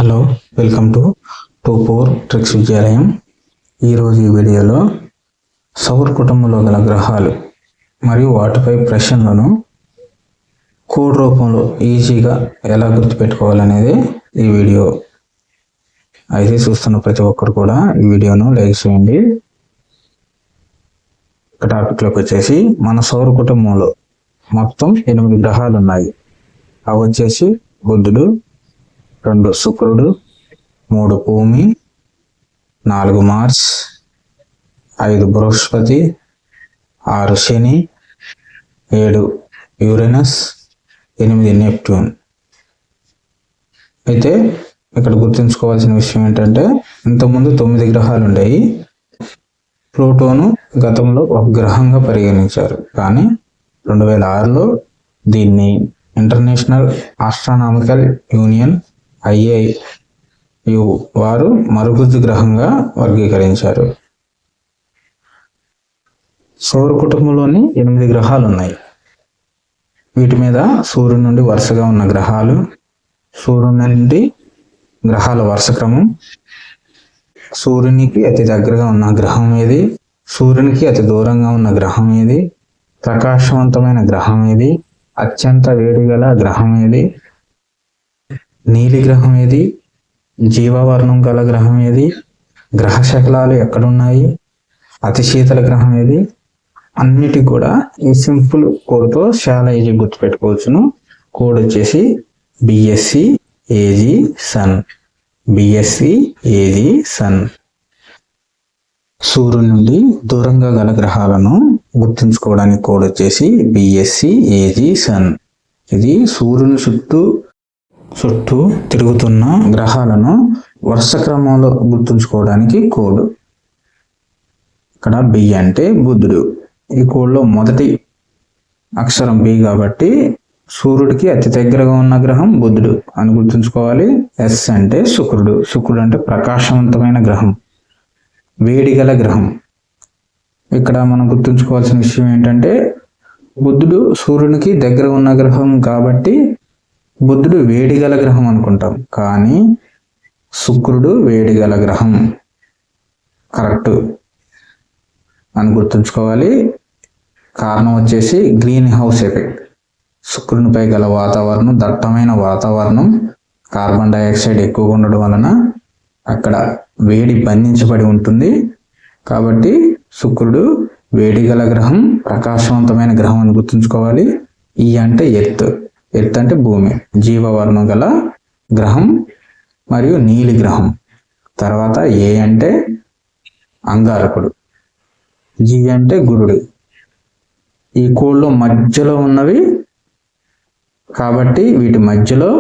Hello, welcome to 24 tricks విద్యాలయం. ఈరోజు ఈ వీడియోలో సౌర కుటుంబంలో గల గ్రహాలు మరియు వాటిపై ప్రశ్నలను కోడ్ రూపంలో ఈజీగా ఎలా గుర్తుపెట్టుకోవాలనేది ఈ వీడియో. అయితే చూస్తున్న ప్రతి ఒక్కరు కూడా ఈ వీడియోను లైక్ చేయండి. టాపిక్లోకి వచ్చేసి, మన సౌర కుటుంబంలో మొత్తం 8 గ్రహాలు ఉన్నాయి. అవి వచ్చేసి బుధుడు, 2 శుక్రుడు, 3 భూమి, 4 మార్స్, 5 బృహస్పతి, 6 శని, 7 యురేనస్, 8 నెప్ట్యూన్. అయితే ఇక్కడ గుర్తుంచుకోవాల్సిన విషయం ఏంటంటే, ఇంతకుముందు 9 గ్రహాలు ఉండేవి. ప్లూటోను గతంలో ఒక గ్రహంగా పరిగణించారు, కానీ 2006లో దీన్ని ఇంటర్నేషనల్ ఆస్ట్రానామికల్ యూనియన్ IAU వారు మరుగుజ్జు గ్రహంగా వర్గీకరించారు. సౌర కుటుంబంలోని 8 గ్రహాలు ఉన్నాయి. వీటి మీద సూర్యుడి నుండి వరుసగా ఉన్న గ్రహాలు, సూర్యుడి నుండి గ్రహాల వరుస క్రమం, సూర్యునికి అతి దగ్గరగా ఉన్న గ్రహం ఏది, సూర్యునికి అతి దూరంగా ఉన్న గ్రహం ఏది, ప్రకాశవంతమైన గ్రహం ఏది, అత్యంత వేడి గల గ్రహం ఏది, నీలి గ్రహం ఏది, జీవవర్ణం గల గ్రహం ఏది, గ్రహ శకలాలు ఎక్కడున్నాయి, అతి శీతల గ్రహం ఏది, అన్నిటికి కూడా ఈ సింపుల్ కోడ్తో చాలా ఈజీ గుర్తుపెట్టుకోవచ్చును. కోడ్ వచ్చేసి BSc AG sun. BSc AG sun. సూర్యుడి నుండి దూరంగా గల గ్రహాలను గుర్తుంచుకోవడానికి కోడ్ వచ్చేసి BSc AG సన్. ఇది సూర్యుని చుట్టూ తిరుగుతున్న గ్రహాలను వరుస క్రమంలో గుర్తుంచుకోవడానికి కోడ్. ఇక్కడ B అంటే బుధుడు. ఈ కోడ్లో మొదటి అక్షరం B కాబట్టి సూర్యుడికి అతి దగ్గరగా ఉన్న గ్రహం బుధుడు అని గుర్తుంచుకోవాలి. S అంటే శుక్రుడు. శుక్రుడు అంటే ప్రకాశవంతమైన గ్రహం, వేడి గల గ్రహం. ఇక్కడ మనం గుర్తుంచుకోవాల్సిన విషయం ఏంటంటే, బుధుడు సూర్యునికి దగ్గర ఉన్న గ్రహం కాబట్టి బుధుడు వేడి గల గ్రహం అనుకుంటాం, కానీ శుక్రుడు వేడి గల గ్రహం కరెక్ట్ అని గుర్తుంచుకోవాలి. కారణం వచ్చేసి గ్రీన్ హౌస్ ఎఫెక్ట్. శుక్రునిపై గల వాతావరణం దట్టమైన వాతావరణం, కార్బన్ డైఆక్సైడ్ ఎక్కువగా ఉండడం వలన అక్కడ వేడి బంధించబడి ఉంటుంది. కాబట్టి శుక్రుడు వేడి గల గ్రహం, ప్రకాశవంతమైన గ్రహం అని గుర్తుంచుకోవాలి. ఈ అంటే ఎర్త్ అంటే భూమి, జీవవర్ణం గల గ్రహం మరియు నీలి గ్రహం. తర్వాత A అంటే అంగారకుడు, G అంటే గురుడు. ఈ కోడ్లో మధ్యలో ఉన్నవి కాబట్టి వీటి మధ్యలో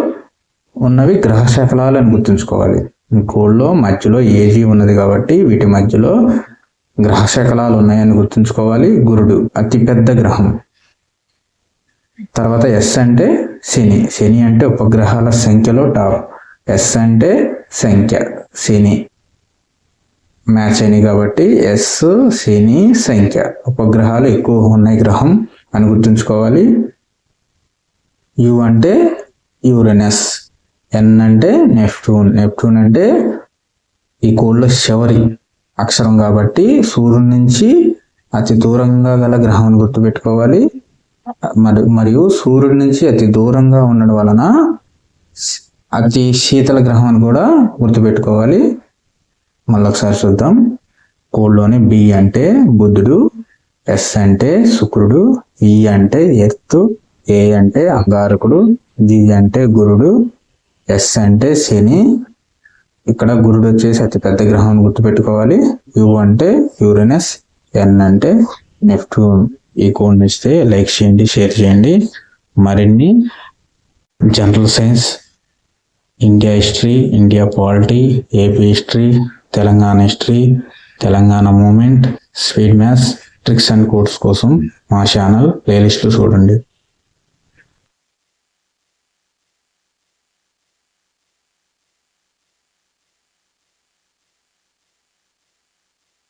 ఉన్నవి గ్రహ శకలాలు అని గుర్తుంచుకోవాలి. ఈ కోడ్లో మధ్యలో AG ఉన్నది కాబట్టి వీటి మధ్యలో గ్రహ శకలాలు ఉన్నాయని గుర్తుంచుకోవాలి. గురుడు అతిపెద్ద గ్రహం. తర్వాత S అంటే శని. శని అంటే ఉపగ్రహాల సంఖ్యలో టాప్. S అంటే సంఖ్య, శని మ్యాచ్ అయినాయి కాబట్టి S, శని, సంఖ్య, ఉపగ్రహాలు ఎక్కువ ఉన్నాయి గ్రహం అని గుర్తుంచుకోవాలి. U అంటే యురేనస్. N అంటే నెప్ట్యూన్. నెప్ట్యూన్ అంటే ఈ కోడ్లో చివరి అక్షరం కాబట్టి సూర్యుడి నుంచి అతి దూరంగా గల గ్రహం అని గుర్తుపెట్టుకోవాలి. మరియు సూర్యుడి నుంచి అతి దూరంగా ఉండడం వలన అతి శీతల గ్రహం అని కూడా గుర్తుపెట్టుకోవాలి. మళ్ళొకసారి చూద్దాం. కోడ్లోని B అంటే బుధుడు, S అంటే శుక్రుడు, E అంటే ఎర్త్, A అంటే అంగారకుడు, G అంటే గురుడు, S అంటే శని. ఇక్కడ గురుడు వచ్చేసి అతి పెద్ద గ్రహం అని గుర్తుపెట్టుకోవాలి. U అంటే యురేనస్, N అంటే నెప్ట్యూన్. ఈ కోడ్ ఇస్తే లైక్ చేయండి, షేర్ చేయండి. మరిన్ని general science, India history, India polity, AP history, Telangana history, Telangana moment, speed maths, tricks and codes కోసం మా ఛానల్ ప్లేలిస్ట్లు చూడండి.